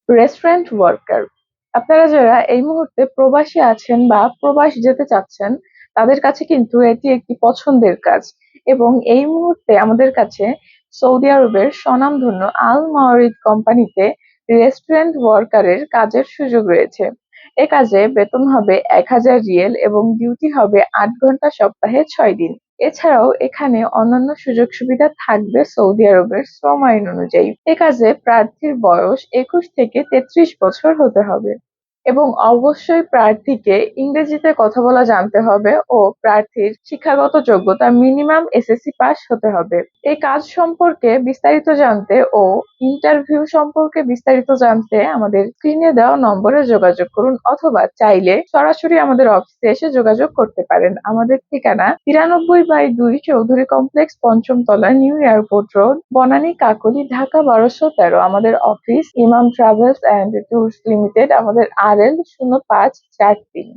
Restaurant worker. আপনারা যারা এই মুহূর্তে প্রবাসী আছেন বা প্রবাস যেতে চাচ্ছেন, তাদের কাছে কিন্তু এটি একটি পছন্দের কাজ। এবং এই মুহূর্তে আমাদের কাছে সৌদি আরবের স্বনামধন্য আল মাওয়ারিদ কোম্পানিতে রেস্টুরেন্ট ওয়ার্কারের কাজের সুযোগ রয়েছে। এ কাজে বেতন হবে 1000 রিয়েল এবং ডিউটি হবে 8 ঘন্টা সপ্তাহে 6 দিন। এছাড়াও এখানে অন্যান্য সুযোগ সুবিধা থাকবে সৌদি আরবের শ্রম আইন অনুযায়ী। এ কাজে প্রার্থীর বয়স 21 থেকে 33 বছর হতে হবে এবং অবশ্যই প্রার্থীকে ইংরেজিতে কথা বলা জানতে হবে ও প্রার্থীর শিক্ষাগত যোগ্যতা মিনিমাম এসএসসি পাস হতে হবে। এই কাজ সম্পর্কে বিস্তারিত জানতে ও ইন্টারভিউ সম্পর্কে বিস্তারিত জানতে আমাদের স্ক্রিনে দেওয়া নম্বরে যোগাযোগ করুন অথবা চাইলে সরাসরি আমাদের অফিসে এসে যোগাযোগ করতে পারেন। আমাদের ঠিকানা 93/2 চৌধুরী কমপ্লেক্স, পঞ্চম তলা, new airport road, Banani Kakoli, Dhaka 1213। আমাদের অফিস ইমাম ট্রাভেলস এন্ড ট্যুরস লিমিটেড। আমাদের RL 0543।